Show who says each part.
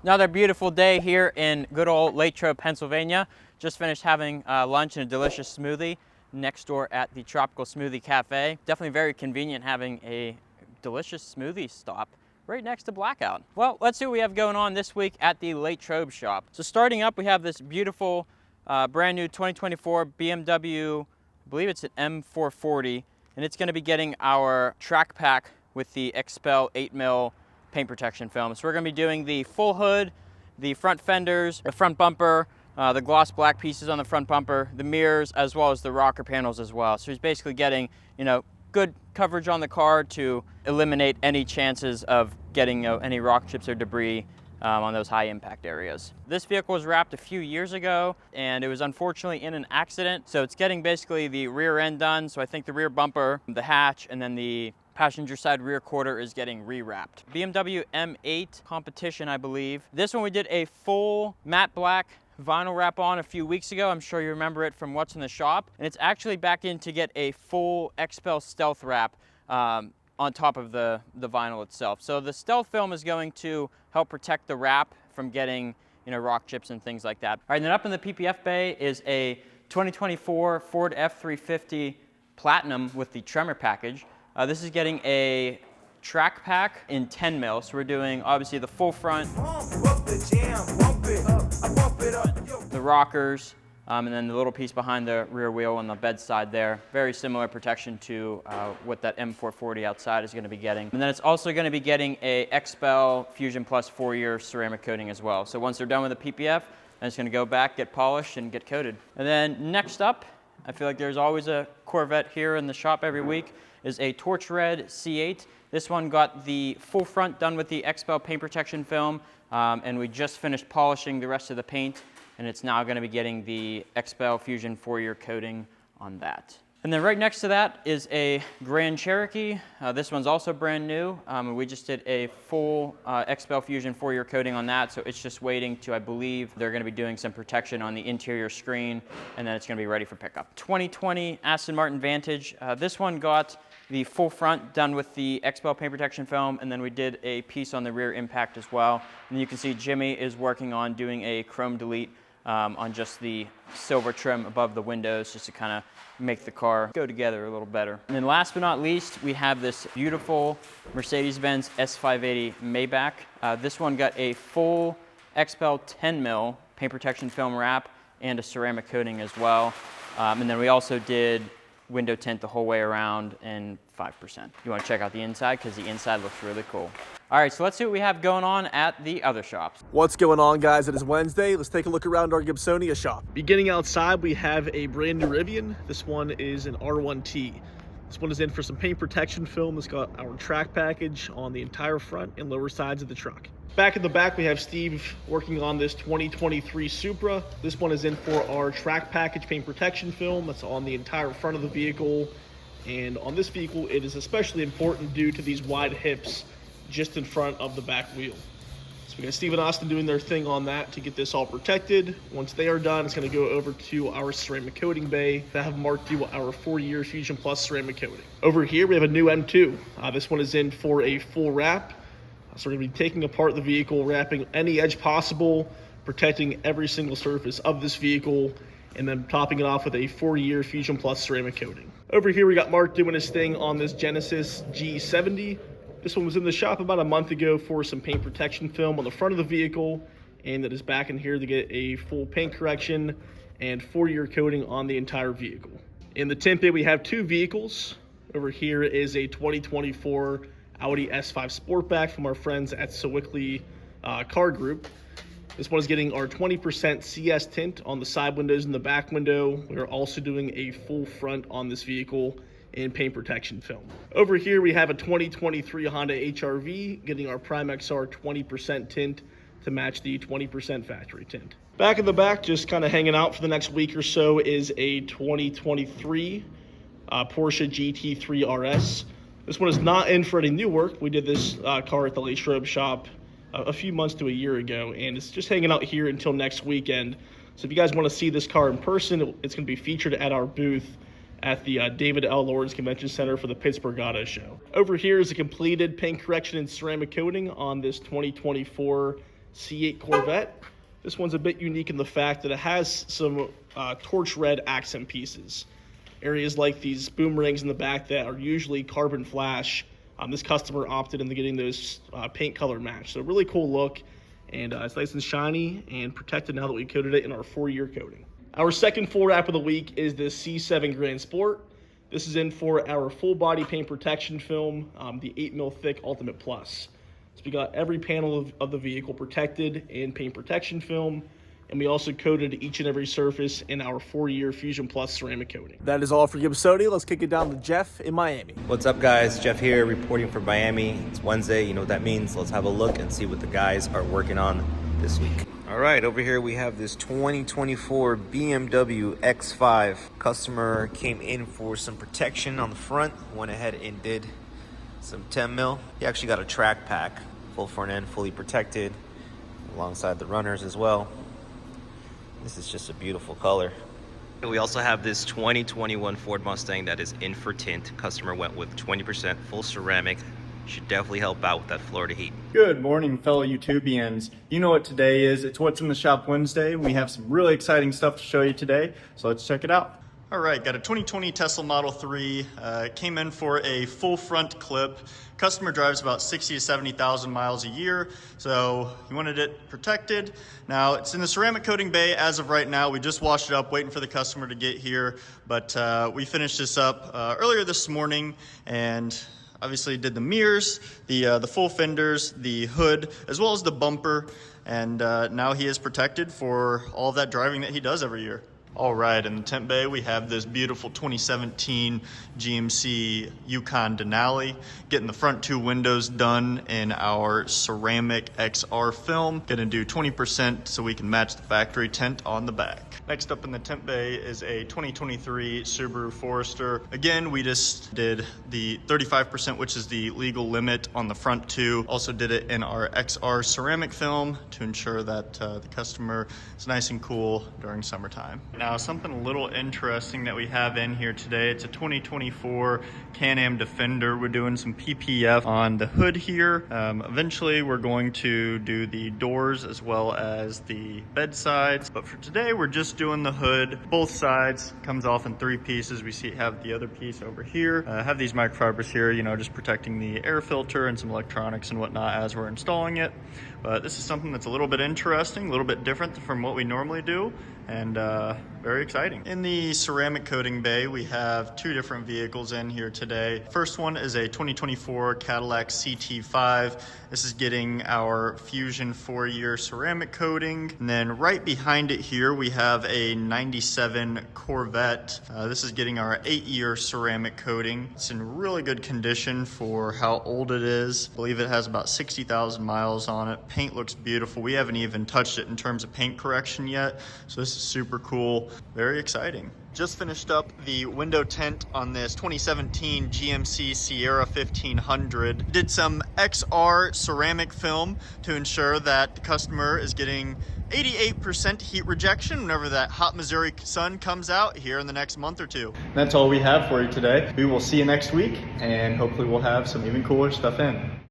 Speaker 1: Another beautiful day here in good old LATROBE, Pennsylvania. Just finished having lunch and a delicious smoothie next door at the Tropical Smoothie Cafe. Definitely very convenient having a delicious smoothie stop right next to Blackout. Well, let's see what we have going on this week at the LATROBE shop. So starting up, we have this beautiful brand new 2024 BMW, I believe it's an M440, and it's going to be getting our track pack with the XPEL 8mm paint protection film. So we're going to be doing the full hood, the front fenders, the front bumper, the gloss black pieces on the front bumper, the mirrors, as well as the rocker panels as well. So he's basically getting, good coverage on the car to eliminate any chances of getting any rock chips or debris on those high impact areas. This vehicle was wrapped a few years ago and it was unfortunately in an accident. So it's getting basically the rear end done. So I think the rear bumper, the hatch, and then the passenger side rear quarter is getting rewrapped. BMW M8 competition, I believe. This one we did a full matte black vinyl wrap on a few weeks ago. I'm sure you remember it from what's in the shop. And it's actually back in to get a full XPEL stealth wrap on top of the vinyl itself. So the stealth film is going to help protect the wrap from getting rock chips and things like that. All right, and then up in the PPF bay is a 2024 Ford F350 Platinum with the tremor package. This is getting a track pack in 10 mil. So we're doing obviously the full front, the rockers, and then the little piece behind the rear wheel on the bed side there. Very similar protection to what that M440 outside is going to be getting. And then it's also going to be getting a XPEL Fusion Plus 4-year ceramic coating as well. So once they're done with the PPF, then it's going to go back, get polished, and get coated. And then next up, I feel like there's always a Corvette here in the shop every week, is a Torch Red C8. This one got the full front done with the XPEL paint protection film, and we just finished polishing the rest of the paint, and it's now going to be getting the XPEL Fusion 4-year coating on that. And then right next to that is a Grand Cherokee. This one's also brand new. We just did a full XPEL Fusion 4-year coating on that, so it's just waiting to, I believe, they're going to be doing some protection on the interior screen, and then it's going to be ready for pickup. 2020 Aston Martin Vantage. This one got the full front done with the XPEL paint protection film, and then we did a piece on the rear impact as well. And you can see Jimmy is working on doing a chrome delete on just the silver trim above the windows, just to kind of make the car go together a little better. And then last but not least, we have this beautiful Mercedes-Benz S580 Maybach. This one got a full XPEL 10 mil paint protection film wrap and a ceramic coating as well. And then we also did window tint the whole way around and 5%. You want to check out the inside because the inside looks really cool. All right, so let's see what we have going on at the other shops.
Speaker 2: What's going on, guys? It is Wednesday. Let's take a look around our Gibsonia shop. Beginning outside, we have a brand new Rivian. This one is an R1T. This one is in for some paint protection film. It's got our track package on the entire front and lower sides of the truck. Back in the back, we have Steve working on this 2023 Supra. This one is in for our track package paint protection film. That's on the entire front of the vehicle. And on this vehicle, it is especially important due to these wide hips just in front of the back wheel. So we got Steve and Austin doing their thing on that to get this all protected. Once they are done, it's going to go over to our ceramic coating bay that have marked you our 4-year Fusion Plus ceramic coating. Over here, we have a new M2. This one is in for a full wrap. So we're going to be taking apart the vehicle, wrapping any edge possible, protecting every single surface of this vehicle, and then topping it off with a 4-year Fusion Plus ceramic coating. Over here, we got Mark doing his thing on this Genesis G70. This one was in the shop about a month ago for some paint protection film on the front of the vehicle, and it is back in here to get a full paint correction and 4-year coating on the entire vehicle. In the tint bay, we have 2 vehicles. Over here is a 2024 Audi S5 Sportback from our friends at Sewickley Car Group. This one is getting our 20% CS tint on the side windows and the back window. We are also doing a full front on this vehicle in paint protection film. Over here we have a 2023 Honda HR-V getting our Prime XR 20% tint to match the 20% factory tint. Back in the back, just kind of hanging out for the next week or so, is a 2023 Porsche GT3 RS. This one is not in for any new work. We did this car at the LATROBE shop a few months to a year ago, and it's just hanging out here until next weekend. So if you guys want to see this car in person, it's going to be featured at our booth at the David L. Lawrence Convention Center for the Pittsburgh Auto Show. Over here is a completed paint correction and ceramic coating on this 2024 C8 Corvette. This one's a bit unique in the fact that it has some torch red accent pieces. Areas like these boom rings in the back that are usually carbon flash, this customer opted into getting those paint color match. So really cool look, and it's nice and shiny and protected now that we coated it in our 4-year coating. Our second full wrap of the week is the C7 Grand Sport. This is in for our full body paint protection film, the 8mm thick Ultimate Plus. So we got every panel of the vehicle protected in paint protection film, and we also coated each and every surface in our 4-year Fusion Plus ceramic coating. That is all for Gibsonia. Let's kick it down to Jeff in Miami.
Speaker 3: What's up, guys? Jeff here, reporting from Miami. It's Wednesday, you know what that means. Let's have a look and see what the guys are working on this week. All right, over here we have this 2024 BMW X5. Customer came in for some protection on the front, went ahead and did some 10mm. He actually got a track pack, full front end, fully protected, alongside the runners as well. This is just a beautiful color. We also have this 2021 Ford Mustang that is in for tint. Customer went with 20% full ceramic. Should definitely help out with that Florida heat.
Speaker 4: Good morning, fellow YouTubians. You know what today is. It's What's in the Shop Wednesday. We have some really exciting stuff to show you today, so let's check it out.
Speaker 5: All right, got a 2020 Tesla Model 3. Came in for a full front clip. Customer drives about 60 to 70,000 miles a year, so he wanted it protected. Now, it's in the ceramic coating bay as of right now. We just washed it up, waiting for the customer to get here, but we finished this up earlier this morning, and obviously did the mirrors, the full fenders, the hood, as well as the bumper, and now he is protected for all of that driving that he does every year. All right, in the tent bay, we have this beautiful 2017 GMC Yukon Denali. Getting the front 2 windows done in our ceramic XR film. Gonna do 20% so we can match the factory tent on the back. Next up in the tent bay is a 2023 Subaru Forester. Again, we just did the 35%, which is the legal limit on the front 2. Also did it in our XR ceramic film to ensure that the customer is nice and cool during summertime. Now, something a little interesting that we have in here today, it's a 2024 Can-Am Defender. We're doing some PPF on the hood here. Eventually, we're going to do the doors as well as the bed sides. But for today, we're just doing the hood. Both sides comes off in 3 pieces. We have the other piece over here. Have these microfibers here, you know, just protecting the air filter and some electronics and whatnot as we're installing it. But this is something that's a little bit interesting, a little bit different from what we normally do, and very exciting. In the ceramic coating bay, we have 2 different vehicles in here today. First one is a 2024 Cadillac CT5. This is getting our Fusion 4-year ceramic coating. And then right behind it here, we have a 97 Corvette. This is getting our 8-year ceramic coating. It's in really good condition for how old it is. I believe it has about 60,000 miles on it. Paint looks beautiful. We haven't even touched it in terms of paint correction yet, so this is super cool. Very exciting. Just finished up the window tint on this 2017 GMC Sierra 1500. Did some XR ceramic film to ensure that the customer is getting 88% heat rejection whenever that hot Missouri sun comes out here in the next month or 2.
Speaker 4: That's all we have for you today. We will see you next week, and hopefully we'll have some even cooler stuff in.